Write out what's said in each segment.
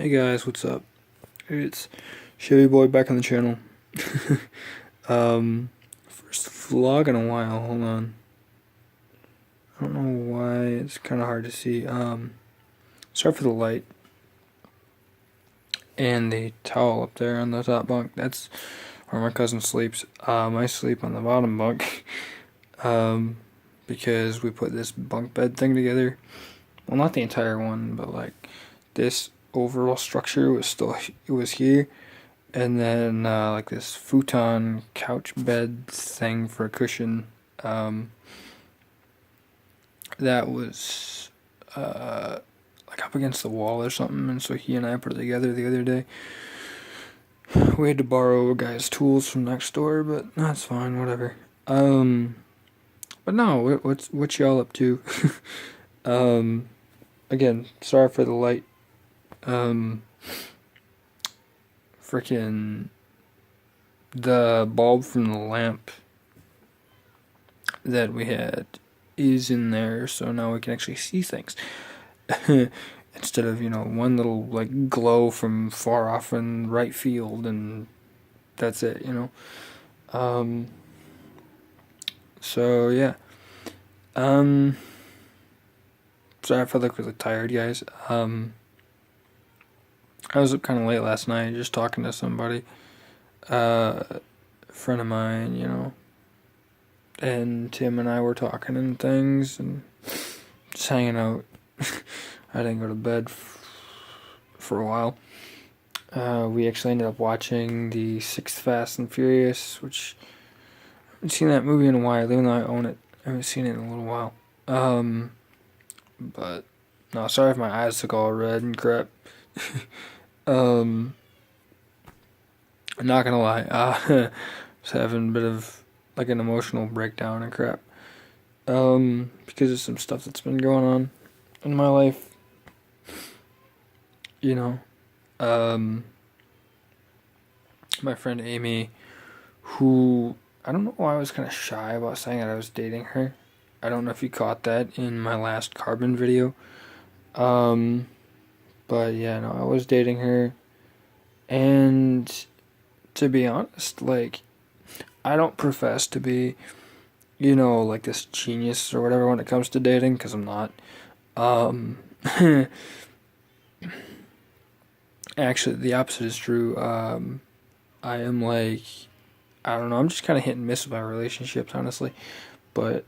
Hey guys, what's up? It's Chevy Boy back on the channel. First vlog in a while. Hold on. I don't know why it's kind of hard to see. Sorry for the light and the towel up there on the top bunk. That's where my cousin sleeps. I sleep on the bottom bunk. Because we put this bunk bed thing together. Well, not the entire one, but like this overall structure was here. And then like this futon couch bed thing for a cushion that was like up against the wall or something, and so he and I put it together the other day. We had to borrow a guy's tools from next door, but that's fine, whatever. But no, what y'all up to? Again, sorry for the light. Freaking the bulb from the lamp that we had is in there, so now we can actually see things. Instead of, one little like glow from far off in right field and that's it, So yeah. Sorry if I look really tired, guys. I was up kind of late last night just talking to somebody, a friend of mine, and Tim and I were talking and things and just hanging out. I didn't go to bed for a while. We actually ended up watching the 6th Fast and Furious, which I haven't seen that movie in a while, even though I own it. I haven't seen it in a little while. But no, sorry if my eyes look all red and crap. I'm not gonna lie, just having a bit of like an emotional breakdown and crap. Because of some stuff that's been going on in my life. My friend Amy, who I don't know why I was kind of shy about saying that I was dating her. I don't know if you caught that in my last Carbon video. But yeah, no, I was dating her. And to be honest, like, I don't profess to be, like this genius or whatever when it comes to dating, because I'm not. Actually, the opposite is true. I am like, I don't know, I'm just kind of hit and miss with my relationships, honestly. But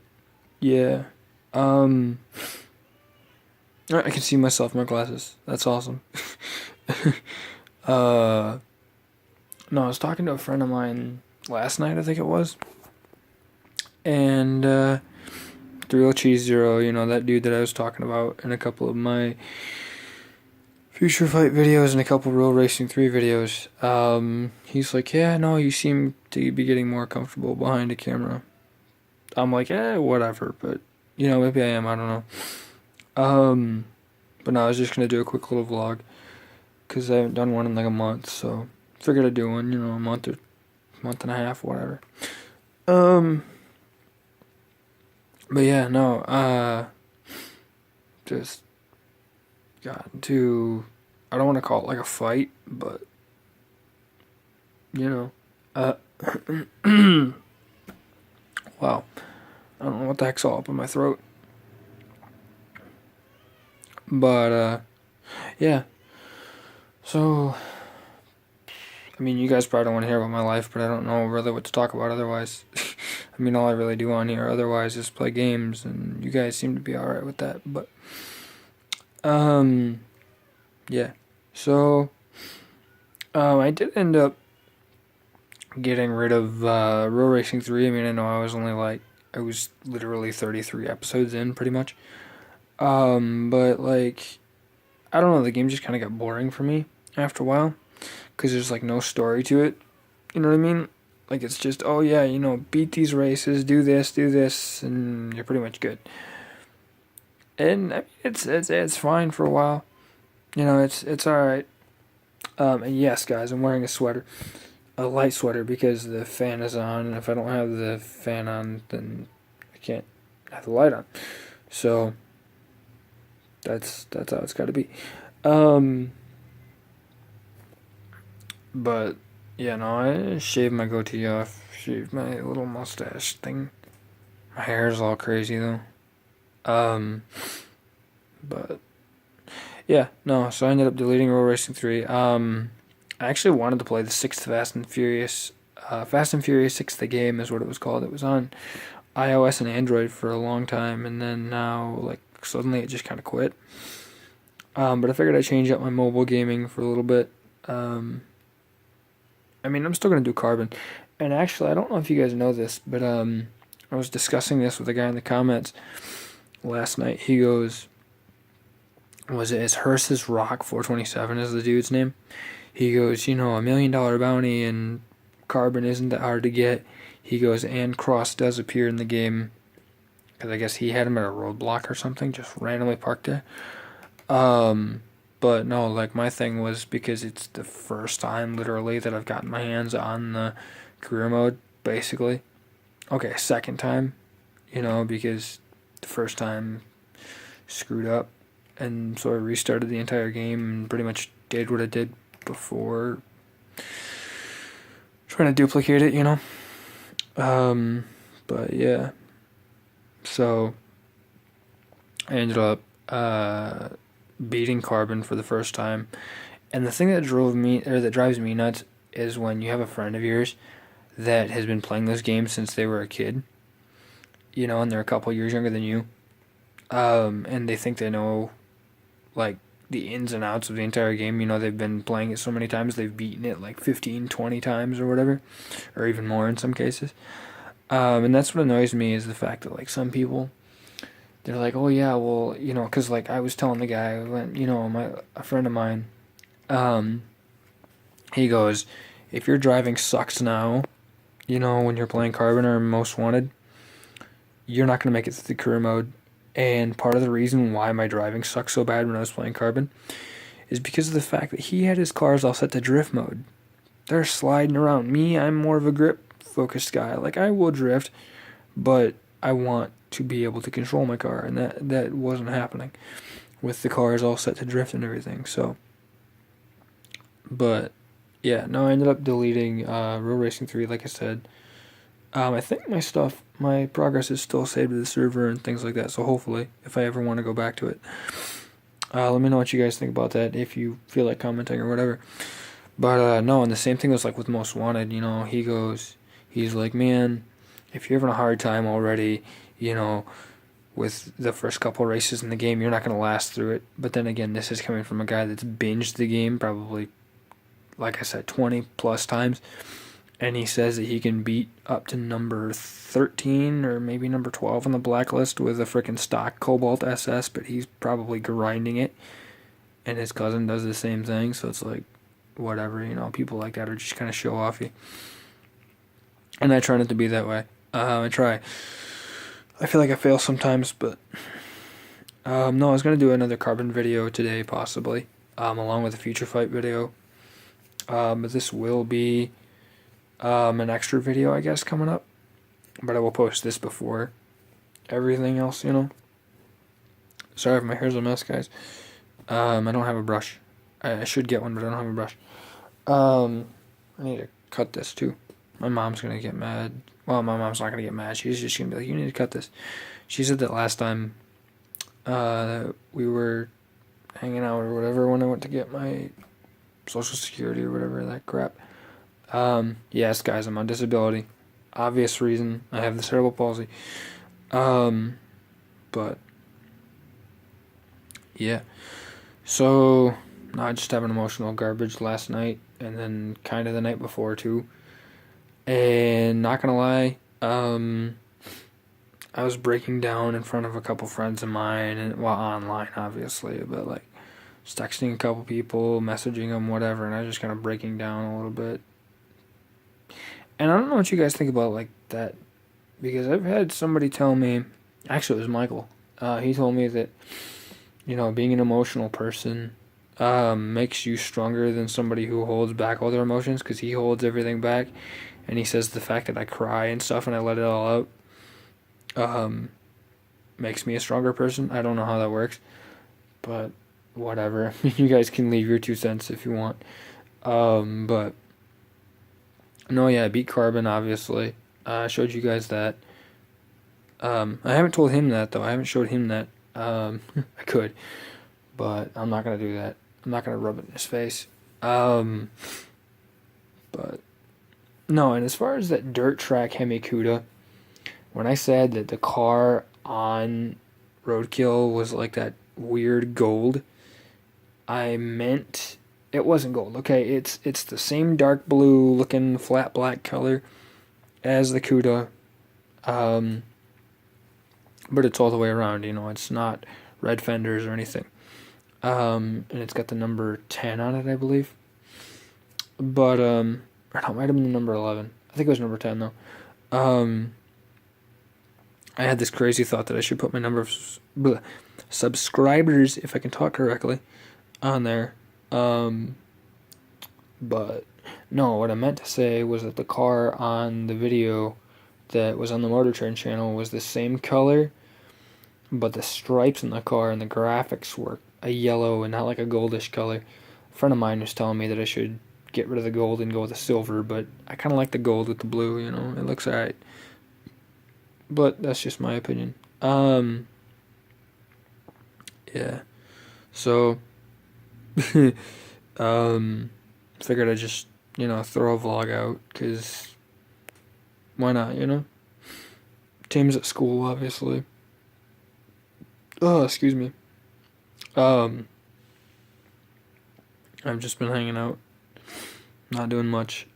yeah, I can see myself in my glasses. That's awesome. No, I was talking to a friend of mine last night, I think it was. And The Real Cheese Zero, that dude that I was talking about in a couple of my Future Fight videos and a couple Real Racing 3 videos. He's like, yeah, no, you seem to be getting more comfortable behind a camera. I'm like, whatever, but, maybe I am, I don't know. But no, I was just going to do a quick little vlog, because I haven't done one in like a month, so figured I'd do one, a month or month and a half, whatever. But yeah, no, just got into, I don't want to call it like a fight, but, wow, I don't know what the heck's all up in my throat. But, yeah, so, I mean, you guys probably don't want to hear about my life, but I don't know really what to talk about otherwise. I mean, all I really do on here otherwise is play games, and you guys seem to be alright with that, but, yeah, so, I did end up getting rid of, Real Racing 3. I mean, I know I was literally 33 episodes in, pretty much, but, like, I don't know, the game just kind of got boring for me after a while, because there's, like, no story to it, you know what I mean? Like, it's just, oh yeah, beat these races, do this, and you're pretty much good. And I mean, it's fine for a while. It's alright. And yes, guys, I'm wearing a light sweater, because the fan is on, and if I don't have the fan on, then I can't have the light on. So, that's how it's gotta be. But yeah, no, I shaved my goatee off, shaved my little mustache thing. My hair is all crazy though. Um, but yeah, no. So I ended up deleting Road Racing 3. I actually wanted to play the sixth Fast and Furious. Fast and Furious 6, the game is what it was called. It was on iOS and Android for a long time, and then now, like, suddenly it just kind of quit. But I figured I'd change up my mobile gaming for a little bit. I mean, I'm still going to do Carbon. And actually, I don't know if you guys know this, but I was discussing this with a guy in the comments last night. He goes, was it as Hearst's Rock 427 is the dude's name? He goes, you know, $1 million bounty and Carbon isn't that hard to get. He goes, and Cross does appear in the game because I guess he had him at a roadblock or something, just randomly parked there. But no, like my thing was because it's the first time literally that I've gotten my hands on the career mode, basically. Okay, second time, you know, because the first time screwed up, and so I restarted the entire game and pretty much did what I did before, trying to duplicate it, you know. But yeah, so I ended up beating Carbon for the first time, and the thing that drives me nuts is when you have a friend of yours that has been playing this game since they were a kid, you know, and they're a couple years younger than you, and they think they know, like, the ins and outs of the entire game. You know, they've been playing it so many times, they've beaten it like 15, 20 times or whatever, or even more in some cases. And that's what annoys me is the fact that, like, some people, they're like, oh yeah, well, you know, because, like, I was telling the guy, you know, a friend of mine, he goes, if your driving sucks now, you know, when you're playing Carbon or Most Wanted, you're not going to make it through the career mode. And part of the reason why my driving sucked so bad when I was playing Carbon is because of the fact that he had his cars all set to drift mode. They're sliding around. Me, I'm more of a grip-focused guy. Like, I will drift, but I want to be able to control my car, and that wasn't happening with the cars all set to drift and everything. So, but yeah, no, I ended up deleting Road Racing 3, like I said. I think my progress is still saved to the server and things like that, so hopefully, if I ever want to go back to it. Let me know what you guys think about that, if you feel like commenting or whatever. But, no, and the same thing was like with Most Wanted, you know, he's like, man, if you're having a hard time already, you know, with the first couple races in the game, you're not going to last through it. But then again, this is coming from a guy that's binged the game probably, like I said, 20 plus times. And he says that he can beat up to number 13 or maybe number 12 on the blacklist with a freaking stock Cobalt SS, but he's probably grinding it. And his cousin does the same thing, so it's like, whatever, you know, people like that are just kind of show offy. And I try not to be that way. I try. I feel like I fail sometimes, but no, I was going to do another Carbon video today, possibly, along with a Future Fight video. But this will be an extra video, I guess, coming up. But I will post this before everything else, you know. Sorry if my hair's a mess, guys. I don't have a brush. I should get one, but I don't have a brush. I need to cut this, too. My mom's going to get mad. Well, my mom's not going to get mad. She's just going to be like, you need to cut this. She said that last time we were hanging out or whatever when I went to get my Social Security or whatever, that crap. Yes, guys, I'm on disability. Obvious reason. I have the cerebral palsy. But, yeah. So, no, I just have an emotional garbage last night, and then kind of the night before, too. And not gonna lie, I was breaking down in front of a couple friends of mine, and well, online, obviously, but like, just texting a couple people, messaging them, whatever, and I was just kind of breaking down a little bit. And I don't know what you guys think about like that, because I've had somebody tell me, actually it was Michael, he told me that, you know, being an emotional person makes you stronger than somebody who holds back all their emotions, because he holds everything back, and he says the fact that I cry and stuff and I let it all out makes me a stronger person. I don't know how that works, but whatever. You guys can leave your 2 cents if you want. But No, yeah, I beat Carbon, obviously. I showed you guys that. I haven't told him that, though. I haven't showed him that. I could, but I'm not going to do that. I'm not going to rub it in his face. Um, but, no, and as far as that dirt track Hemikuda, when I said that the car on Roadkill was like that weird gold, I meant it wasn't gold. Okay, it's the same dark blue looking flat black color as the Cuda, um, but it's all the way around. You know, it's not red fenders or anything. And it's got the number 10 on it, I believe. But or no, it might have been the number 11. I think it was number 10 though. I had this crazy thought that I should put my number of subscribers, if I can talk correctly, on there. But no, what I meant to say was that the car on the video that was on the Motor Trend channel was the same color, but the stripes in the car and the graphics were a yellow and not like a goldish color. A friend of mine was telling me that I should get rid of the gold and go with the silver, but I kind of like the gold with the blue, you know, it looks alright. But that's just my opinion. Yeah. So, figured I'd just, you know, throw a vlog out, because why not, you know? Tim's at school, obviously. Oh, excuse me. I've just been hanging out, not doing much.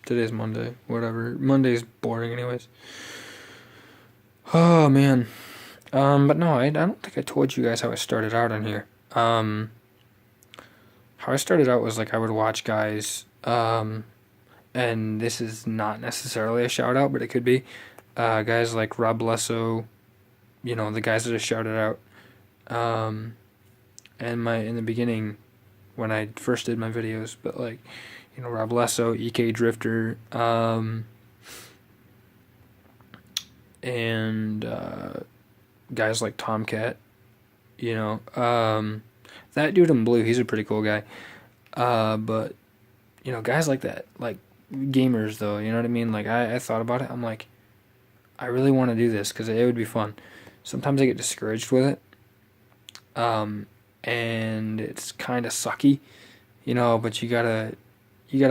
Today's Monday, whatever. Monday's boring anyways. Oh, man. But no, I don't think I told you guys how I started out on here. How I started out was like I would watch guys, and this is not necessarily a shout out, but it could be, guys like Rob Lesso, you know, the guys that I shouted out, and in the beginning, when I first did my videos, but like, you know, Rob Lesso, EK Drifter, and guys like Tomcat, you know, that dude in blue, he's a pretty cool guy, but, you know, guys like that, like gamers though, you know what I mean, like I thought about it, I'm like, I really want to do this, because it would be fun. Sometimes I get discouraged with it, and it's kind of sucky, you know, but you gotta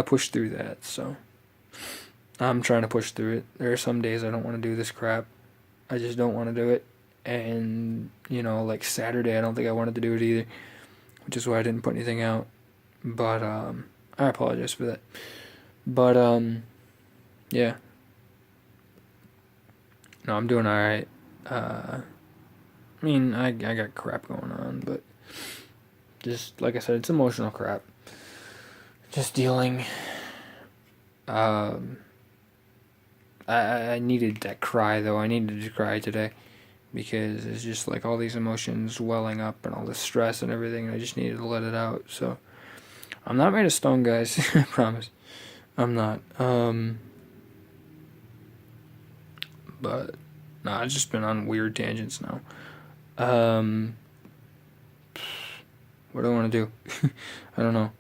push through that, so I'm trying to push through it. There are some days I don't want to do this crap. I just don't want to do it. And, you know, like Saturday, I don't think I wanted to do it either, which is why I didn't put anything out. But, I apologize for that. But, yeah. No, I'm doing alright. I mean, I got crap going on, but just, like I said, it's emotional crap. Just dealing. I needed that cry, though. I needed to cry today, because it's just like all these emotions welling up and all this stress and everything, and I just needed to let it out. So I'm not made of stone, guys. I promise. I'm not. But no, I've just been on weird tangents now. What do I want to do? I don't know.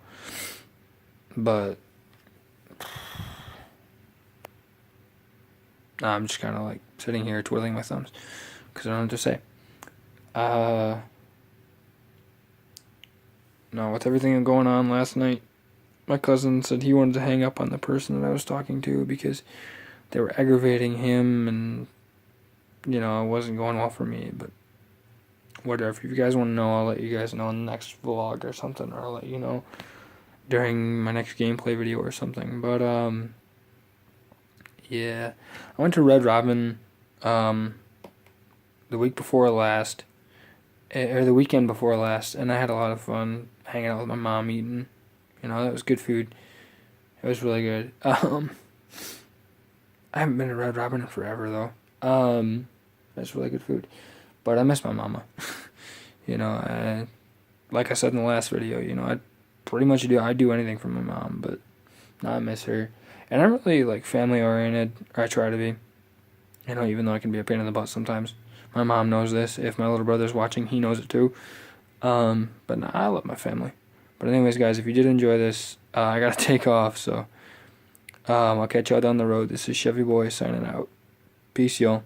But I'm just kind of like sitting here twiddling my thumbs, because I don't know what to say. No, with everything going on last night, my cousin said he wanted to hang up on the person that I was talking to, because they were aggravating him, and, you know, it wasn't going well for me. But whatever. If you guys want to know, I'll let you guys know in the next vlog or something, or I'll let you know during my next gameplay video or something. But yeah, I went to Red Robin the week before last, or the weekend before last, and I had a lot of fun hanging out with my mom, eating. You know, that was good food. It was really good. I haven't been to Red Robin in forever though. That's really good food, but I miss my mama. You know, like I said in the last video, you know, I pretty much do anything for my mom, but I miss her. And I'm really like family oriented, or I try to be. You know, even though I can be a pain in the butt sometimes. My mom knows this. If my little brother's watching, he knows it too. But nah, I love my family. But anyways, guys, if you did enjoy this, I gotta take off, so I'll catch y'all down the road. This is Chevy Boy signing out. Peace, y'all.